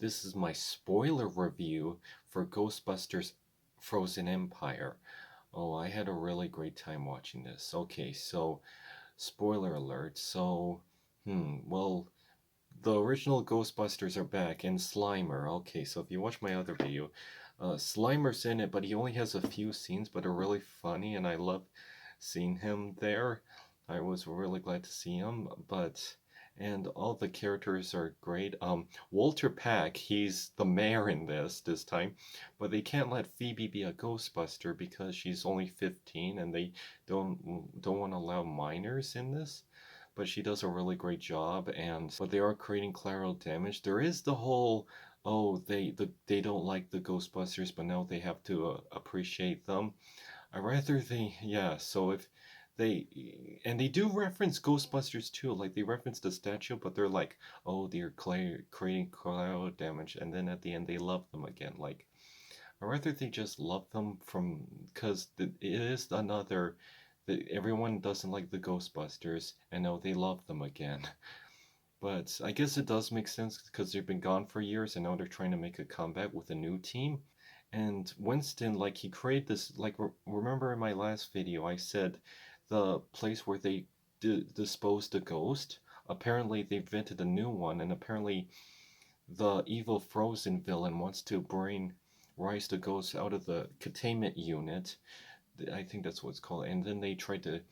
this is my spoiler review for Ghostbusters Frozen Empire. Oh, I had a really great time watching this. Okay, so spoiler alert. Well, the original Ghostbusters are back and Slimer. Okay, so if you watch my other video, Slimer's in it, but he only has a few scenes, but are really funny, and I love seeing him there. I was really glad to see him, and all the characters are great. Walter Pack, he's the mayor in this time, but they can't let Phoebe be a Ghostbuster because she's only 15, and they don't want to allow minors in this. But she does a really great job, and but they are creating collateral damage. There is the whole, oh, they don't like the Ghostbusters, but now they have to appreciate them. I rather they, yeah. So if they, and they do reference Ghostbusters too, like they reference the statue, but they're like, oh, they're creating collateral damage, and then at the end they love them again. Like, I rather they just love them from, because it is another that everyone doesn't like the Ghostbusters, and now they love them again. But I guess it does make sense because they've been gone for years, and now they're trying to make a comeback with a new team. And Winston, like, he created this, like, remember in my last video, I said the place where they disposed the ghost? Apparently, they invented a new one, and apparently, the evil Frozen villain wants to bring Rise the Ghost out of the containment unit. I think that's what it's called. And then they tried to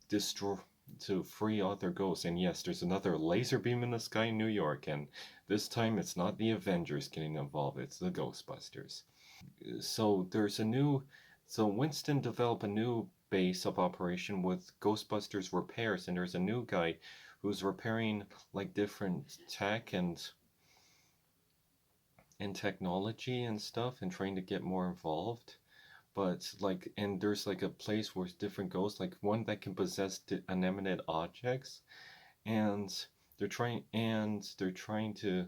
destroy to free other ghosts. And yes, there's another laser beam in the sky in New York, and this time it's not the Avengers getting involved, it's the Ghostbusters. So there's a new so Winston developed a new base of operation with Ghostbusters repairs, and there's a new guy who's repairing like different tech and technology and stuff and trying to get more involved. But like, and there's like a place where different ghosts, like one that can possess inanimate objects, and they're trying to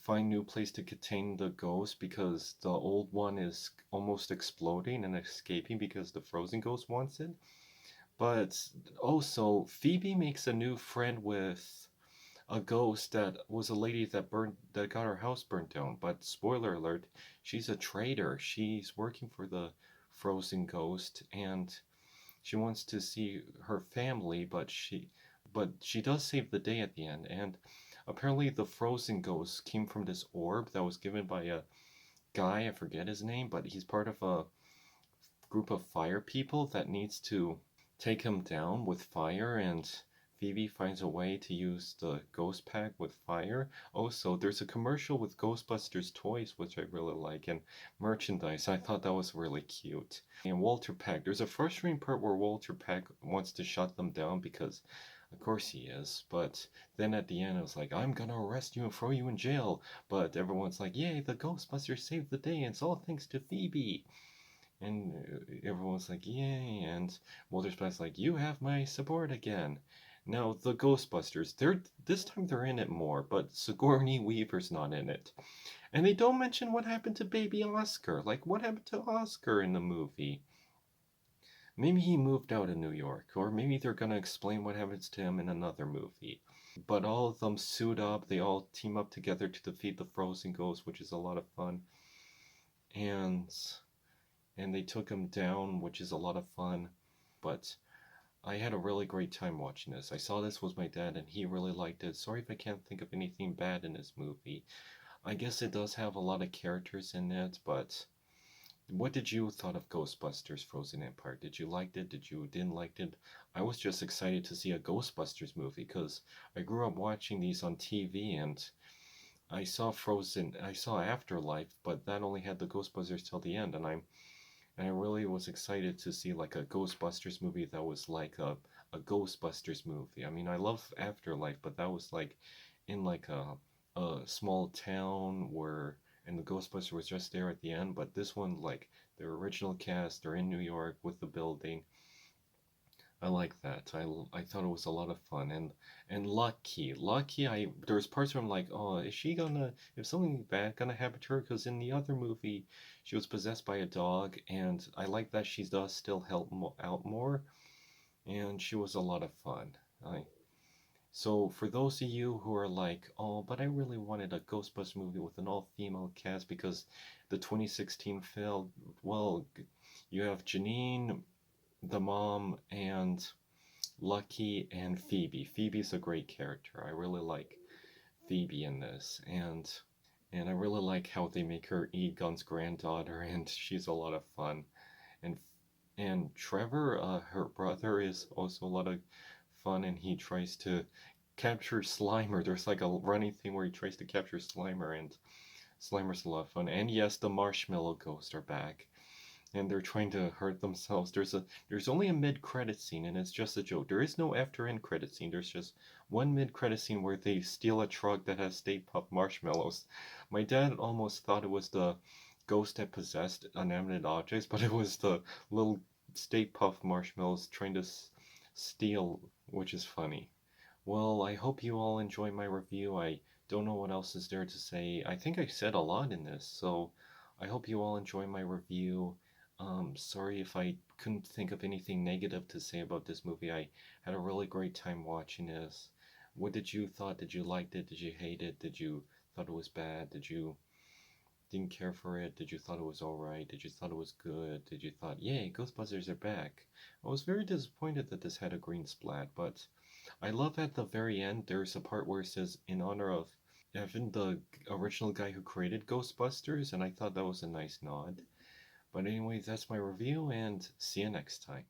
find new place to contain the ghost because the old one is almost exploding and escaping because the frozen ghost wants it. But also Phoebe makes a new friend with a ghost that was a lady that got her house burnt down. But spoiler alert, she's a traitor. She's working for the frozen ghost, and she wants to see her family, but she does save the day at the end. And apparently the frozen ghost came from this orb that was given by a guy, I forget his name, but he's part of a group of fire people that needs to take him down with fire, and Phoebe finds a way to use the ghost pack with fire. Also, there's a commercial with Ghostbusters toys, which I really like, and merchandise. I thought that was really cute. And Walter Peck, there's a frustrating part where Walter Peck wants to shut them down because, of course, he is. But then at the end, it was like, I'm gonna arrest you and throw you in jail. But everyone's like, yay, the Ghostbusters saved the day, and it's all thanks to Phoebe. And everyone's like, yay, and Walter Peck's like, you have my support again. Now, the Ghostbusters, this time they're in it more, but Sigourney Weaver's not in it. And they don't mention what happened to baby Oscar. Like, what happened to Oscar in the movie? Maybe he moved out of New York, or maybe they're gonna explain what happens to him in another movie. But all of them suit up, they all team up together to defeat the Frozen Ghost, which is a lot of fun. And they took him down, which is a lot of fun. But I had a really great time watching this. I saw this with my dad, and he really liked it. Sorry if I can't think of anything bad in this movie. I guess it does have a lot of characters in it, but what did you thought of Ghostbusters Frozen Empire? Did you like it? Did you didn't like it? I was just excited to see a Ghostbusters movie because I grew up watching these on TV, and I saw Afterlife, but that only had the Ghostbusters till the end, and I really was excited to see like a Ghostbusters movie that was like a Ghostbusters movie. I mean, I love Afterlife, but that was like in like a small town where, and the Ghostbuster was just there at the end. But this one, like the original cast, they're in New York with the building. I like that. I thought it was a lot of fun, and Lucky. There was parts where I'm like, oh, is she gonna, if something bad gonna happen to her? Because in the other movie, she was possessed by a dog, and I like that she does still help out more, and she was a lot of fun. I So for those of you who are like, oh, but I really wanted a Ghostbusters movie with an all-female cast because the 2016 failed, well, you have Janine, the mom, and Lucky and Phoebe. Phoebe's a great character. I really like Phoebe in this, and I really like how they make her Egon's granddaughter, and she's a lot of fun. And and Trevor, her brother, is also a lot of fun, and he tries to capture Slimer. There's like a running thing where he tries to capture Slimer, and Slimer's a lot of fun. And yes, the Marshmallow Ghosts are back, and they're trying to hurt themselves. There's only a mid credit scene, and it's just a joke. There is no after end credit scene. There's just one mid credit scene where they steal a truck that has Stay Puft Marshmallows. My dad almost thought it was the ghost that possessed inanimate objects, but it was the little Stay Puft Marshmallows trying to steal, which is funny. Well, I hope you all enjoy my review. I don't know what else is there to say. I think I said a lot in this, so I hope you all enjoy my review. Sorry if I couldn't think of anything negative to say about this movie. I had a really great time watching this. What did you thought? Did you like it? Did you hate it? Did you thought it was bad? Did you didn't care for it? Did you thought it was alright? Did you thought it was good? Did you thought, yay, Ghostbusters are back? I was very disappointed that this had a green splat, but I love at the very end there's a part where it says in honor of Evan, the original guy who created Ghostbusters, and I thought that was a nice nod. But anyways, that's my review, and see you next time.